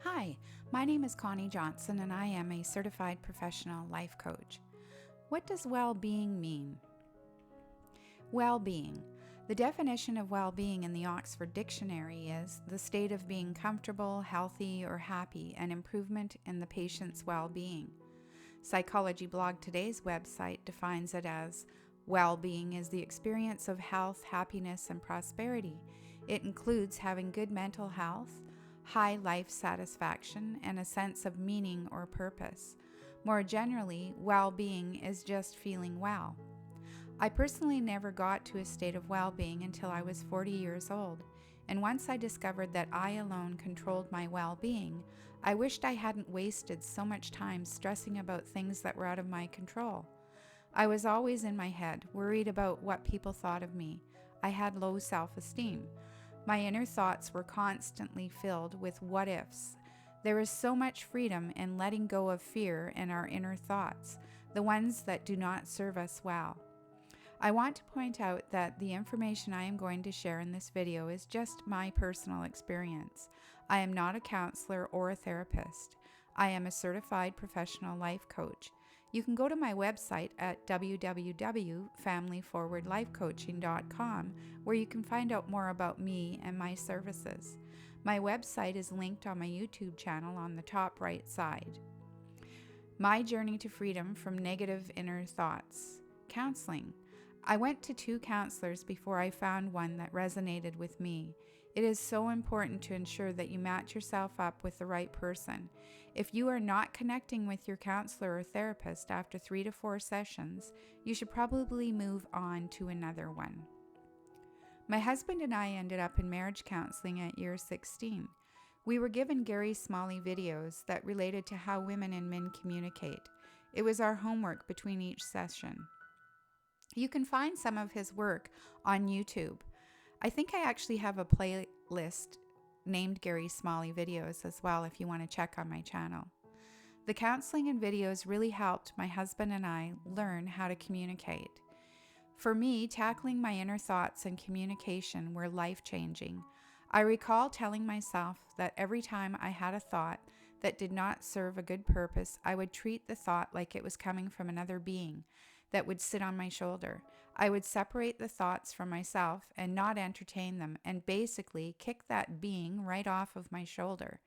Hi, my name is Connie Johnson and I am a certified professional life coach. What does well-being mean? Well-being. The definition of well-being in the Oxford Dictionary is the state of being comfortable, healthy, or happy, and improvement in the patient's well-being. Psychology Blog Today's website defines it as well-being is the experience of health, happiness, and prosperity. It includes having good mental health, high life satisfaction, and a sense of meaning or purpose. More generally, well-being is just feeling well. I personally never got to a state of well-being until I was 40 years old, and once I discovered that I alone controlled my well-being, I wished I hadn't wasted so much time stressing about things that were out of my control. I was always in my head, worried about what people thought of me. I had low self-esteem. My inner thoughts were constantly filled with what-ifs. There is so much freedom in letting go of fear in our inner thoughts, the ones that do not serve us well. I want to point out that the information I am going to share in this video is just my personal experience. I am not a counselor or a therapist. I am a certified professional life coach. You can go to my website at www.familyforwardlifecoaching.com where you can find out more about me and my services. My website is linked on my YouTube channel on the top right side. My journey to freedom from negative inner thoughts. Counseling. I went to 2 counselors before I found one that resonated with me. It is so important to ensure that you match yourself up with the right person. If you are not connecting with your counselor or therapist after 3 to 4 sessions, you should probably move on to another one. My husband and I ended up in marriage counseling at year 16. We were given Gary Smalley videos that related to how women and men communicate. It was our homework between each session. You can find some of his work on YouTube. I think I actually have a playlist named Gary Smalley videos as well if you want to check on my channel. The counseling and videos really helped my husband and I learn how to communicate. For me, tackling my inner thoughts and communication were life-changing. I recall telling myself that every time I had a thought that did not serve a good purpose, I would treat the thought like it was coming from another being that would sit on my shoulder. I would separate the thoughts from myself and not entertain them, and basically kick that being right off of my shoulder.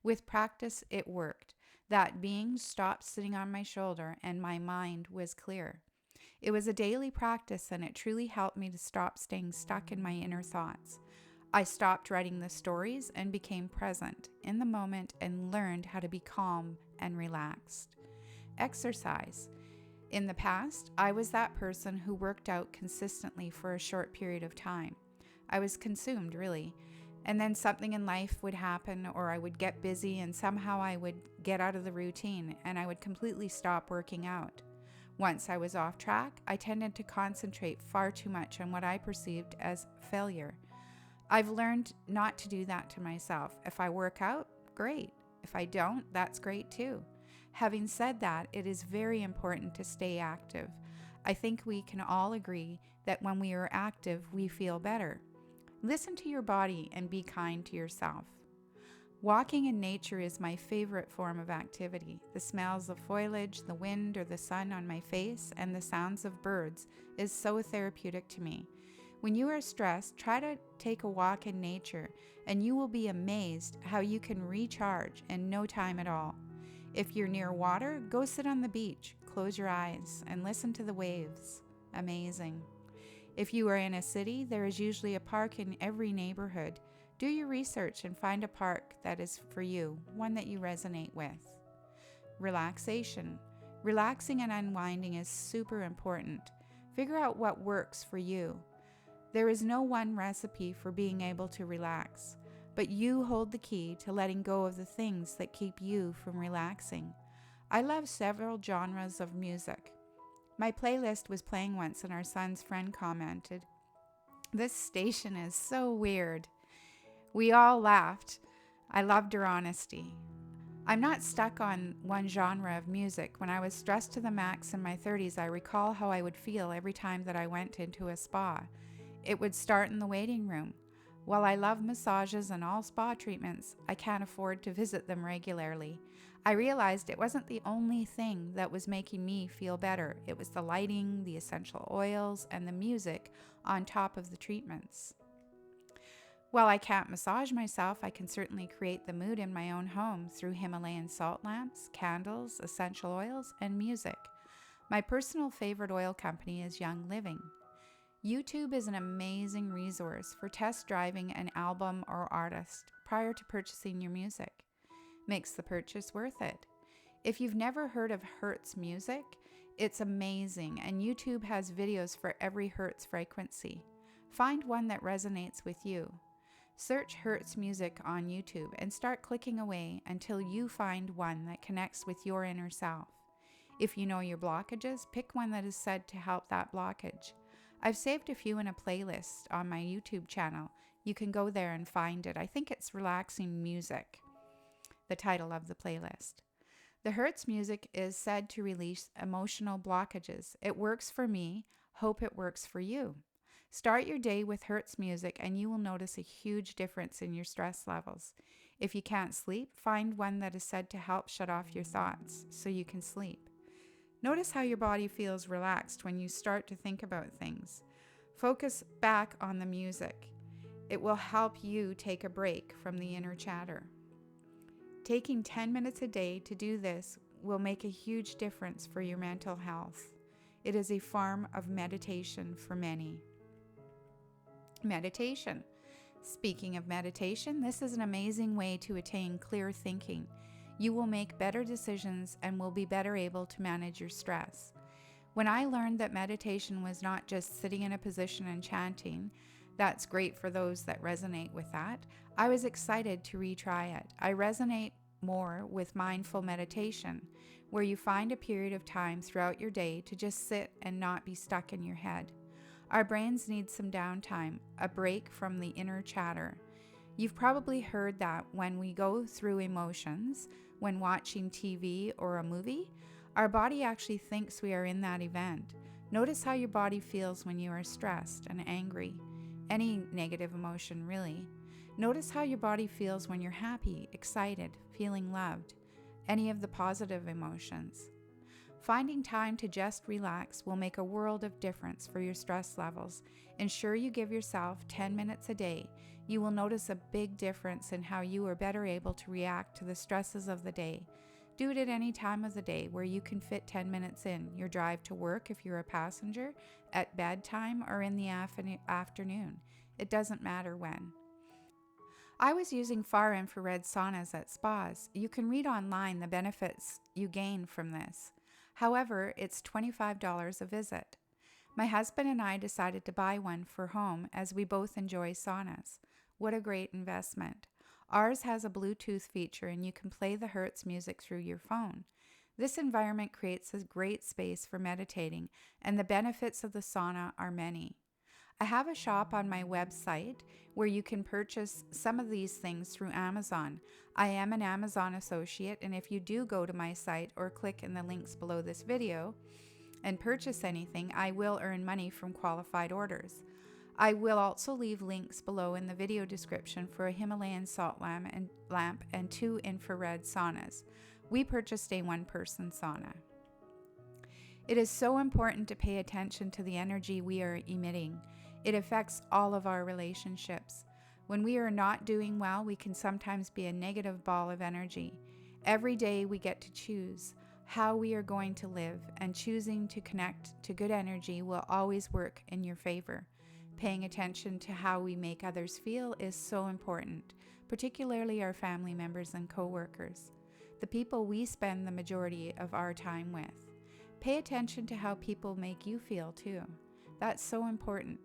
With practice, it worked. That being stopped sitting on my shoulder and my mind was clear. It was a daily practice, and it truly helped me to stop staying stuck in my inner thoughts. I stopped writing the stories and became present in the moment and learned how to be calm and relaxed. Exercise. In the past, I was that person who worked out consistently for a short period of time. I was consumed, really. And then something in life would happen, or I would get busy and somehow I would get out of the routine and I would completely stop working out. Once I was off track, I tended to concentrate far too much on what I perceived as failure. I've learned not to do that to myself. If I work out, great. If I don't, that's great too. Having said that, it is very important to stay active. I think we can all agree that when we are active, we feel better. Listen to your body and be kind to yourself. Walking in nature is my favorite form of activity. The smells of foliage, the wind or the sun on my face, and the sounds of birds is so therapeutic to me. When you are stressed, try to take a walk in nature, and you will be amazed how you can recharge in no time at all. If you're near water, go sit on the beach, close your eyes, and listen to the waves. Amazing. If you are in a city, there is usually a park in every neighborhood. Do your research and find a park that is for you, one that you resonate with. Relaxation. Relaxing and unwinding is super important. Figure out what works for you. There is no one recipe for being able to relax, but you hold the key to letting go of the things that keep you from relaxing. I love several genres of music. My playlist was playing once and our son's friend commented, "This station is so weird." We all laughed. I loved her honesty. I'm not stuck on one genre of music. When I was stressed to the max in my 30s, I recall how I would feel every time that I went into a spa. It would start in the waiting room. While I love massages and all spa treatments, I can't afford to visit them regularly. I realized it wasn't the only thing that was making me feel better. It was the lighting, the essential oils, and the music on top of the treatments. While I can't massage myself, I can certainly create the mood in my own home through Himalayan salt lamps, candles, essential oils, and music. My personal favorite oil company is Young Living. YouTube is an amazing resource for test driving an album or artist prior to purchasing your music. Makes the purchase worth it. If you've never heard of Hertz music, it's amazing, and YouTube has videos for every Hertz frequency. Find one that resonates with you. Search Hertz music on YouTube and start clicking away until you find one that connects with your inner self. If you know your blockages, pick one that is said to help that blockage. I've saved a few in a playlist on my YouTube channel. You can go there and find it. I think it's Relaxing Music, the title of the playlist. The Hertz music is said to release emotional blockages. It works for me. Hope it works for you. Start your day with Hertz music and you will notice a huge difference in your stress levels. If you can't sleep, find one that is said to help shut off your thoughts so you can sleep. Notice how your body feels relaxed when you start to think about things. Focus back on the music. It will help you take a break from the inner chatter. Taking 10 minutes a day to do this will make a huge difference for your mental health. It is a form of meditation for many. Meditation. Speaking of meditation, this is an amazing way to attain clear thinking. You will make better decisions and will be better able to manage your stress. When I learned that meditation was not just sitting in a position and chanting, that's great for those that resonate with that, I was excited to retry it. I resonate more with mindful meditation, where you find a period of time throughout your day to just sit and not be stuck in your head. Our brains need some downtime, a break from the inner chatter. You've probably heard that when we go through emotions, when watching TV or a movie, our body actually thinks we are in that event. Notice how your body feels when you are stressed and angry. Any negative emotion, really. Notice how your body feels when you're happy, excited, feeling loved. Any of the positive emotions. Finding time to just relax will make a world of difference for your stress levels. Ensure you give yourself 10 minutes a day. You will notice a big difference in how you are better able to react to the stresses of the day. Do it at any time of the day where you can fit 10 minutes in. Your drive to work if you're a passenger, at bedtime, or in the afternoon. It doesn't matter when. I was using far infrared saunas at spas. You can read online the benefits you gain from this. However, it's $25 a visit. My husband and I decided to buy one for home as we both enjoy saunas. What a great investment. Ours has a Bluetooth feature and you can play the Hertz music through your phone. This environment creates a great space for meditating, and the benefits of the sauna are many. I have a shop on my website where you can purchase some of these things through Amazon. I am an Amazon associate, and if you do go to my site or click in the links below this video and purchase anything, I will earn money from qualified orders. I will also leave links below in the video description for a Himalayan salt lamp and 2 infrared saunas. We purchased a one-person sauna. It is so important to pay attention to the energy we are emitting. It affects all of our relationships. When we are not doing well, we can sometimes be a negative ball of energy. Every day we get to choose how we are going to live, and choosing to connect to good energy will always work in your favor. Paying attention to how we make others feel is so important, particularly our family members and co-workers, the people we spend the majority of our time with. Pay attention to how people make you feel too. That's so important.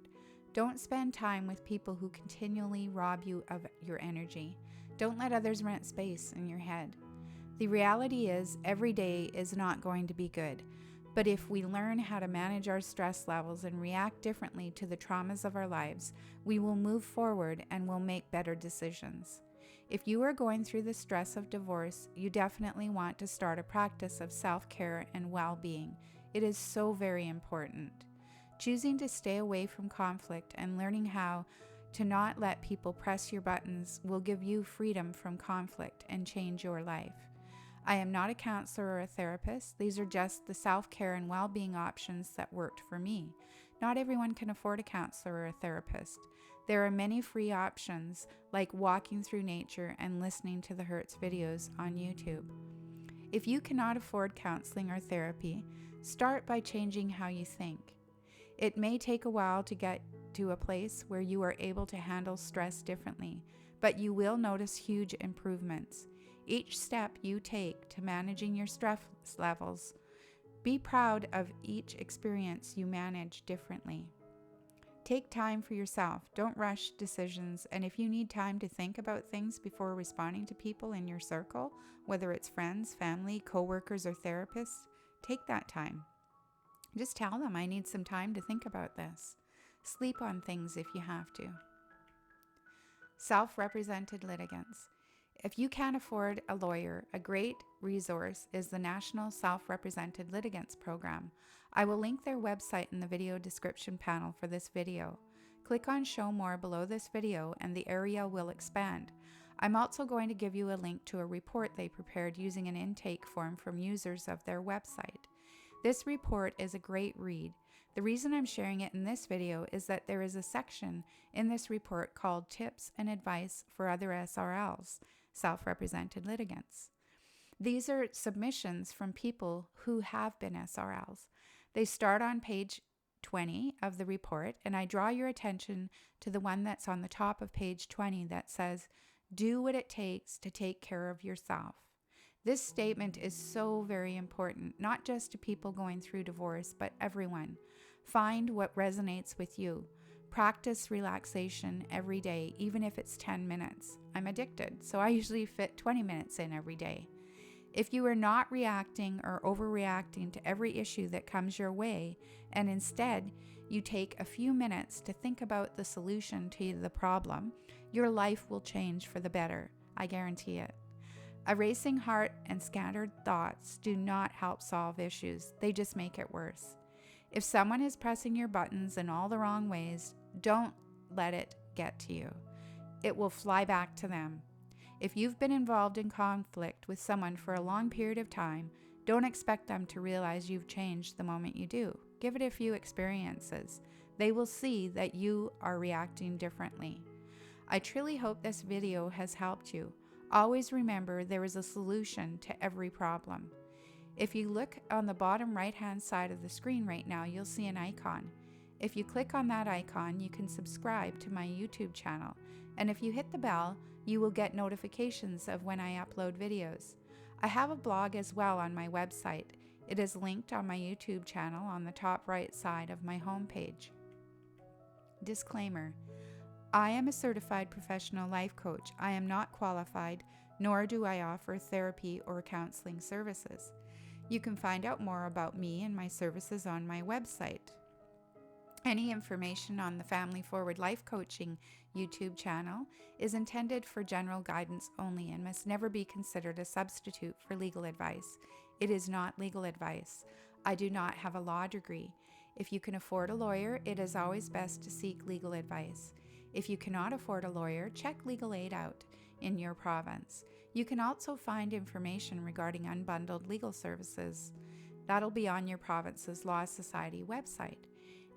Don't spend time with people who continually rob you of your energy. Don't let others rent space in your head. The reality is, every day is not going to be good. But if we learn how to manage our stress levels and react differently to the traumas of our lives, we will move forward and will make better decisions. If you are going through the stress of divorce, you definitely want to start a practice of self-care and well-being. It is so very important. Choosing to stay away from conflict and learning how To not let people press your buttons will give you freedom from conflict and change your life. I am not a counselor or a therapist. These are just the self-care and well-being options that worked for me. Not everyone can afford a counselor or a therapist. There are many free options like walking through nature and listening to the Hertz videos on YouTube. If you cannot afford counseling or therapy, start by changing how you think. It may take a while to get to a place where you are able to handle stress differently, but you will notice huge improvements. Each step you take to managing your stress levels, be proud of each experience you manage differently. Take time for yourself. Don't rush decisions, and if you need time to think about things before responding to people in your circle, whether it's friends, family, coworkers, or therapists, take that time. Just tell them, I need some time to think about this. Sleep on things if you have to. Self-represented litigants. If you can't afford a lawyer, a great resource is the National Self-Represented Litigants Program. I will link their website in the video description panel for this video. Click on Show More below this video and the area will expand. I'm also going to give you a link to a report they prepared using an intake form from users of their website. This report is a great read. The reason I'm sharing it in this video is that there is a section in this report called Tips and Advice for Other SRLs, Self-Represented Litigants. These are submissions from people who have been SRLs. They start on page 20 of the report, and I draw your attention to the one that's on the top of page 20 that says, "Do what it takes to take care of yourself." This statement is so very important, not just to people going through divorce, but everyone. Find what resonates with you. Practice relaxation every day, even if it's 10 minutes. I'm addicted, so I usually fit 20 minutes in every day. If you are not reacting or overreacting to every issue that comes your way, and instead you take a few minutes to think about the solution to the problem, your life will change for the better. I guarantee it. A racing heart and scattered thoughts do not help solve issues. They just make it worse. If someone is pressing your buttons in all the wrong ways, don't let it get to you. It will fly back to them. If you've been involved in conflict with someone for a long period of time, don't expect them to realize you've changed the moment you do. Give it a few experiences. They will see that you are reacting differently. I truly hope this video has helped you. Always remember there is a solution to every problem. If you look on the bottom right-hand side of the screen right now, you'll see an icon. If you click on that icon, you can subscribe to my YouTube channel. And if you hit the bell, you will get notifications of when I upload videos. I have a blog as well on my website. It is linked on my YouTube channel on the top right side of my homepage. Disclaimer: I am a certified professional life coach. I am not qualified, nor do I offer therapy or counseling services. You can find out more about me and my services on my website. Any information on the Family Forward Life Coaching YouTube channel is intended for general guidance only and must never be considered a substitute for legal advice. It is not legal advice. I do not have a law degree. If you can afford a lawyer, it is always best to seek legal advice. If you cannot afford a lawyer, check legal aid out in your province. You can also find information regarding unbundled legal services. That'll be on your province's Law Society website.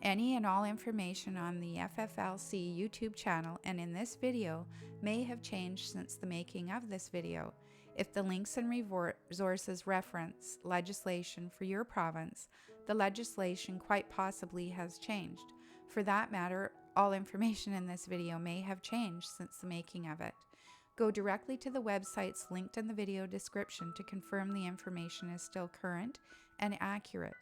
Any and all information on the FFLC YouTube channel and in this video may have changed since the making of this video. If the links and resources reference legislation for your province, the legislation quite possibly has changed. For that matter, all information in this video may have changed since the making of it. Go directly to the websites linked in the video description to confirm the information is still current and accurate.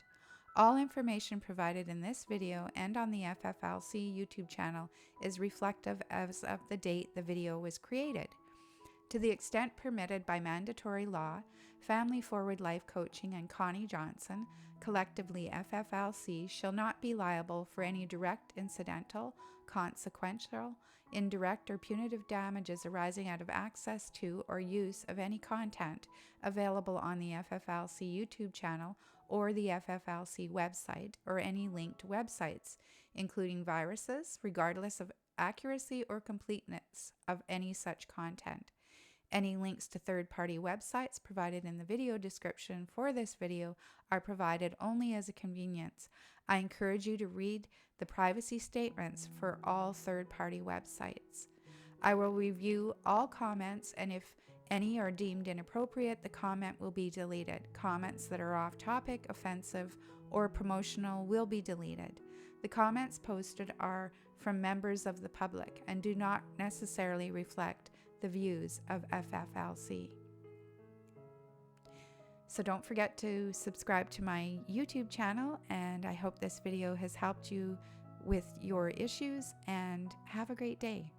All information provided in this video and on the FFLC YouTube channel is reflective as of the date the video was created. To the extent permitted by mandatory law, Family Forward Life Coaching and Connie Johnson, collectively FFLC, shall not be liable for any direct, incidental, consequential, indirect, or punitive damages arising out of access to or use of any content available on the FFLC YouTube channel or the FFLC website or any linked websites, including viruses, regardless of accuracy or completeness of any such content. Any links to third-party websites provided in the video description for this video are provided only as a convenience. I encourage you to read the privacy statements for all third-party websites. I will review all comments, and if any are deemed inappropriate, the comment will be deleted. Comments that are off-topic, offensive, or promotional will be deleted. The comments posted are from members of the public and do not necessarily reflect the views of FFLC. So don't forget to subscribe to my YouTube channel, and I hope this video has helped you with your issues, and have a great day.